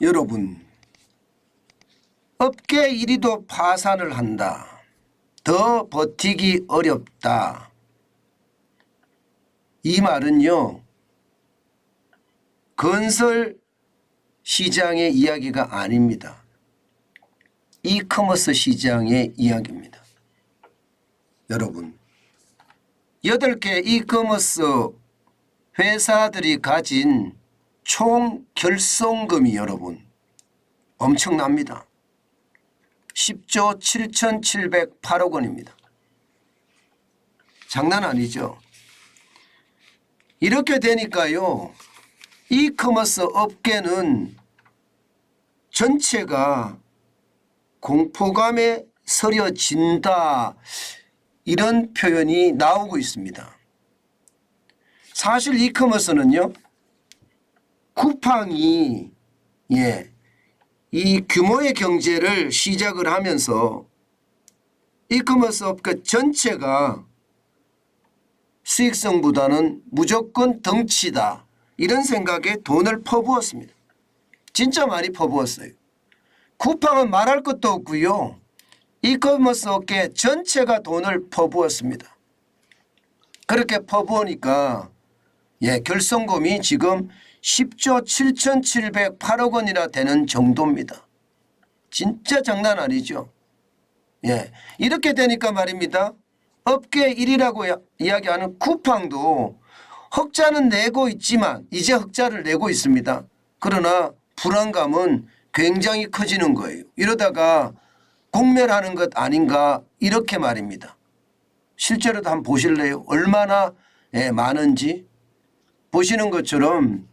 여러분, 업계 1위도 파산을 한다. 더 버티기 어렵다. 이 말은요, 건설 시장의 이야기가 아닙니다. 이커머스 시장의 이야기입니다. 여러분, 8개 이커머스 회사들이 가진 총 결손금이 여러분 엄청납니다. 10조 7,708억 원입니다. 장난 아니죠. 이렇게 되니까요, 이커머스 업계는 전체가 공포감에 서려진다, 이런 표현이 나오고 있습니다. 사실 이커머스는요, 쿠팡이 이 규모의 경제를 시작을 하면서 이커머스 업계 전체가 수익성보다는 무조건 덩치다, 이런 생각에 돈을 퍼부었습니다. 진짜 많이 퍼부었어요. 쿠팡은 말할 것도 없고요, 이커머스 업계 전체가 돈을 퍼부었습니다. 그렇게 퍼부으니까 결손금이 지금 10조 7,708억 원이나 되는 정도입니다. 진짜 장난 아니죠. 이렇게 되니까 말입니다, 업계 1위라고 이야기하는 쿠팡도 흑자는 내고 있지만 이제 흑자를 내고 있습니다. 그러나 불안감은 굉장히 커지는 거예요. 이러다가 공멸하는 것 아닌가, 이렇게 말입니다. 실제로도 한번 보실래요? 얼마나 많은지. 보시는 것처럼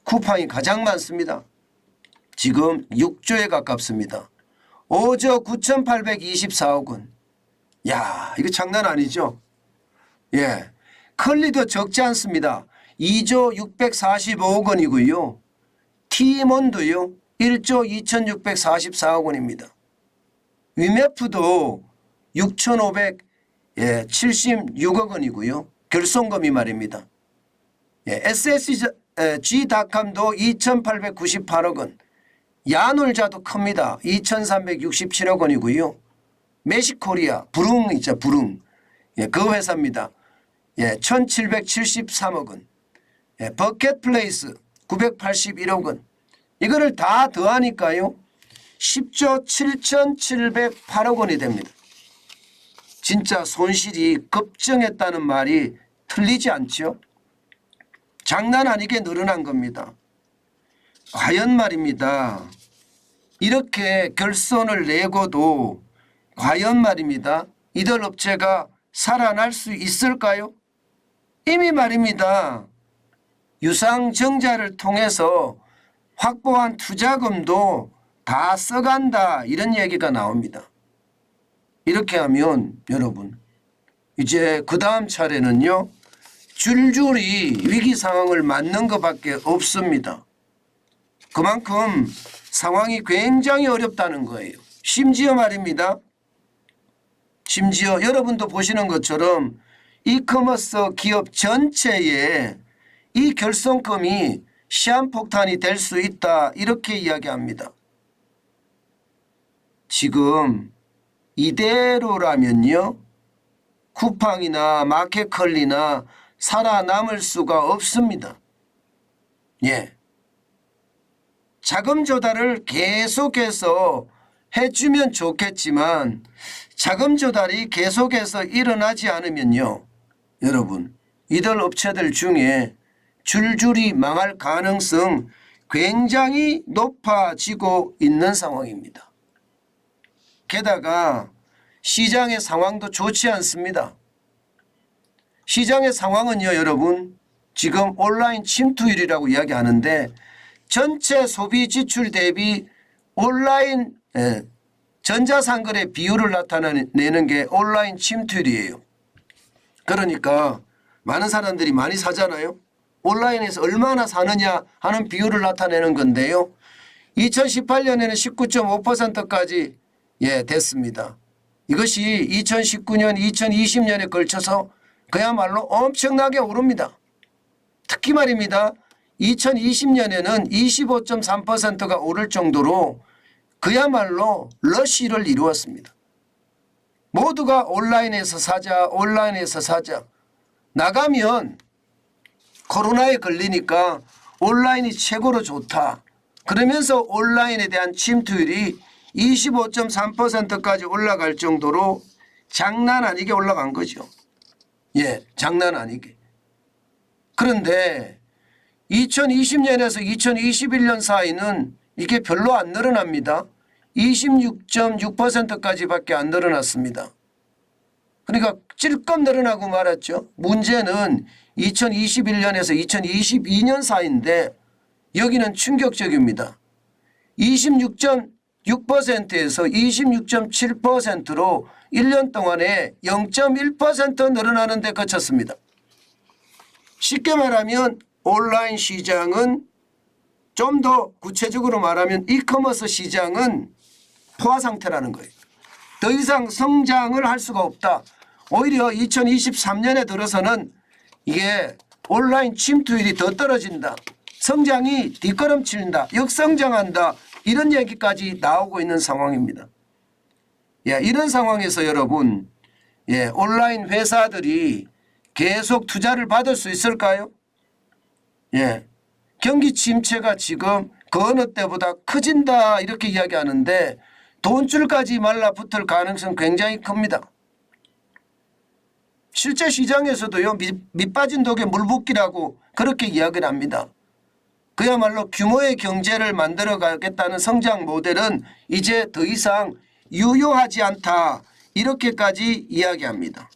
쿠팡이 가장 많습니다. 지금 6조에 가깝습니다. 5조 9,824억 원. 야, 이거 장난 아니죠? 컬리도 적지 않습니다. 2조 645억 원이고요. 티몬도요, 1조 2,644억 원입니다. 위메프도 6,576억 원이고요. 결손금이 말입니다. SSG닷컴도 2,898억 원. 야놀자도 큽니다. 2,367억 원이고요. 메시코리아, 부릉 있죠, 부릉. 그 회사입니다. 1,773억 원. 버켓플레이스 981억 원. 이거를 다 더하니까요, 10조 7,708억 원이 됩니다. 진짜 손실이 급증했다는 말이 틀리지 않죠? 장난 아니게 늘어난 겁니다. 과연 말입니다, 이렇게 결손을 내고도 과연 말입니다, 이들 업체가 살아날 수 있을까요? 이미 말입니다, 유상증자를 통해서 확보한 투자금도 다 써간다, 이런 얘기가 나옵니다. 이렇게 하면 여러분, 이제 그 다음 차례는요, 줄줄이 위기 상황을 맞는 것밖에 없습니다. 그만큼 상황이 굉장히 어렵다는 거예요. 심지어 말입니다, 심지어 여러분도 보시는 것처럼 이커머스 기업 전체에 이 결손금이 시한폭탄이 될 수 있다, 이렇게 이야기합니다. 지금 이대로라면요, 쿠팡이나 마켓컬리나 살아남을 수가 없습니다. 자금 조달을 계속해서 해주면 좋겠지만 자금 조달이 계속해서 일어나지 않으면요, 여러분, 이들 업체들 중에 줄줄이 망할 가능성 굉장히 높아지고 있는 상황입니다. 게다가 시장의 상황도 좋지 않습니다. 시장의 상황은요, 여러분, 지금 온라인 침투율이라고 이야기하는데 전체 소비 지출 대비 온라인 전자상거래 비율을 나타내는 게 온라인 침투율이에요. 그러니까 많은 사람들이 많이 사잖아요. 온라인에서 얼마나 사느냐 하는 비율을 나타내는 건데요, 2018년에는 19.5%까지 됐습니다. 이것이 2019년, 2020년에 걸쳐서 그야말로 엄청나게 오릅니다. 특히 말입니다, 2020년에는 25.3%가 오를 정도로 그야말로 러쉬를 이루었습니다. 모두가 온라인에서 사자, 온라인에서 사자. 나가면 코로나에 걸리니까 온라인이 최고로 좋다. 그러면서 온라인에 대한 침투율이 25.3%까지 올라갈 정도로 장난 아니게 올라간 거죠. 예, 장난 아니게. 그런데 2020년에서 2021년 사이는 이게 별로 안 늘어납니다. 26.6%까지밖에 안 늘어났습니다. 그러니까 찔끔 늘어나고 말았죠. 문제는 2021년에서 2022년 사이인데 여기는 충격적입니다. 26.6%에서 26.7%로 1년 동안에 0.1% 늘어나는 데 그쳤습니다. 쉽게 말하면 온라인 시장은 좀 더 구체적으로 말하면 이커머스 시장은 포화 상태라는 거예요. 더 이상 성장을 할 수가 없다. 오히려 2023년에 들어서는 이게 온라인 침투율이 더 떨어진다. 성장이 뒷걸음친다. 역성장한다. 이런 얘기까지 나오고 있는 상황입니다. 예, 이런 상황에서 여러분, 예, 온라인 회사들이 계속 투자를 받을 수 있을까요? 예, 경기 침체가 지금 그 어느 때보다 커진다 이렇게 이야기하는데 돈줄까지 말라붙을 가능성 굉장히 큽니다. 실제 시장에서도요, 밑 빠진 독에 물 붓기라고 그렇게 이야기를 합니다. 그야말로 규모의 경제를 만들어 가겠다는 성장 모델은 이제 더 이상 유효하지 않다 이렇게까지 이야기합니다.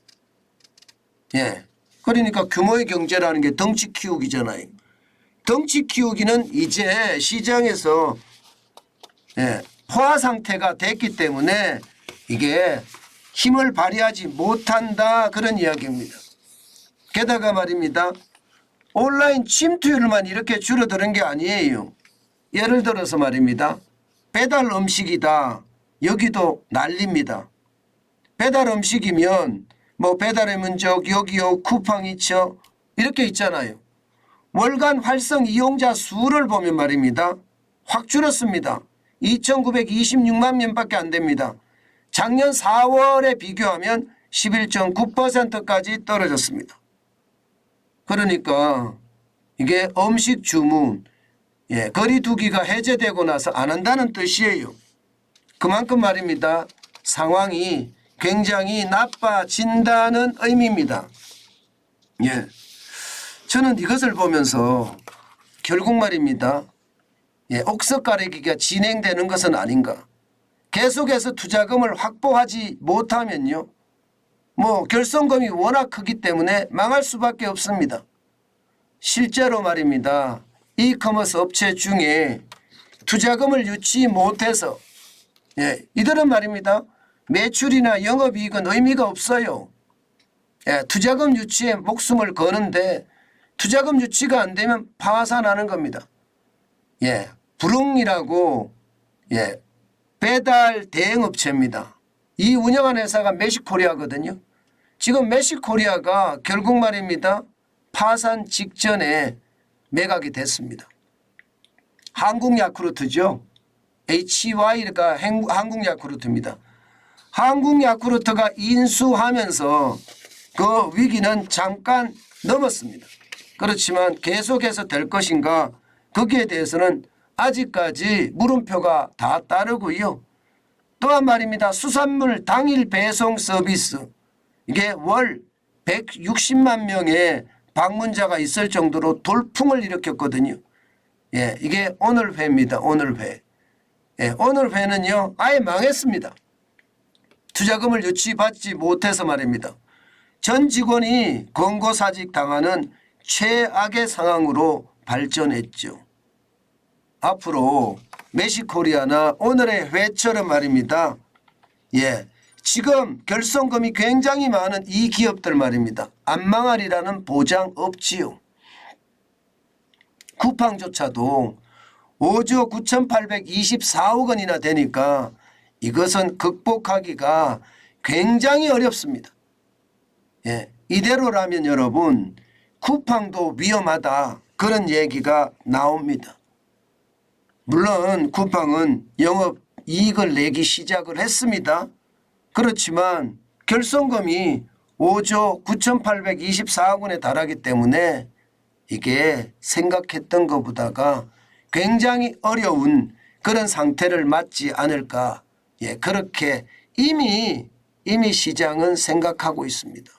예, 그러니까 규모의 경제라는 게 덩치 키우기잖아요. 덩치 키우기는 이제 시장에서 예, 포화 상태가 됐기 때문에 이게 힘을 발휘하지 못한다 그런 이야기입니다. 게다가 말입니다. 온라인 침투율만 이렇게 줄어드는 게 아니에요. 예를 들어서 말입니다. 배달 음식이다. 여기도 난립니다. 배달 음식이면 뭐 배달의 민족 여기요 쿠팡 이처 이렇게 있잖아요. 월간 활성 이용자 수를 보면 말입니다. 확 줄었습니다. 2,926만 명밖에 안 됩니다. 작년 4월에 비교하면 11.9%까지 떨어졌습니다. 그러니까 이게 음식 주문, 예, 거리 두기가 해제되고 나서 안 한다는 뜻이에요. 그만큼 말입니다. 상황이 굉장히 나빠진다는 의미입니다. 예, 저는 이것을 보면서 결국 말입니다. 예, 옥석 가리기가 진행되는 것은 아닌가. 계속해서 투자금을 확보하지 못하면요. 뭐 결손금이 워낙 크기 때문에 망할 수밖에 없습니다. 실제로 말입니다. 이커머스 업체 중에 투자금을 유치 못해서 예, 이들은 말입니다. 매출이나 영업이익은 의미가 없어요. 예, 투자금 유치에 목숨을 거는데 투자금 유치가 안 되면 파산하는 겁니다. 예, 부릉이라고 예, 배달 대행업체입니다. 이 운영하는 회사가 메시코리아거든요. 지금 메시코리아가 결국 말입니다. 파산 직전에 매각이 됐습니다. 한국야쿠르트죠. HY가 한국야쿠르트입니다. 한국야쿠르트가 인수하면서 그 위기는 잠깐 넘었습니다. 그렇지만 계속해서 될 것인가 거기에 대해서는 아직까지 물음표가 다 따르고요. 또한 말입니다. 수산물 당일 배송 서비스 이게 월 160만 명의 방문자가 있을 정도로 돌풍을 일으켰거든요. 예, 이게 오늘 회입니다. 오늘 회. 예, 오늘 회는요 아예 망했습니다. 투자금을 유치받지 못해서 말입니다. 전 직원이 권고사직 당하는 최악의 상황으로 발전했죠. 앞으로 메시코리아나 오늘의 회처럼 말입니다. 예, 지금 결손금이 굉장히 많은 이 기업들 말입니다. 안 망하리라는 보장 없지요. 쿠팡조차도 5조 9,824억 원이나 되니까 이것은 극복하기가 굉장히 어렵습니다. 예, 이대로라면 여러분 쿠팡도 위험하다 그런 얘기가 나옵니다. 물론 쿠팡은 영업이익을 내기 시작을 했습니다. 그렇지만 결손금이 5조 9,824억 원에 달하기 때문에 이게 생각했던 것보다가 굉장히 어려운 그런 상태를 맞지 않을까. 예, 그렇게 이미 시장은 생각하고 있습니다.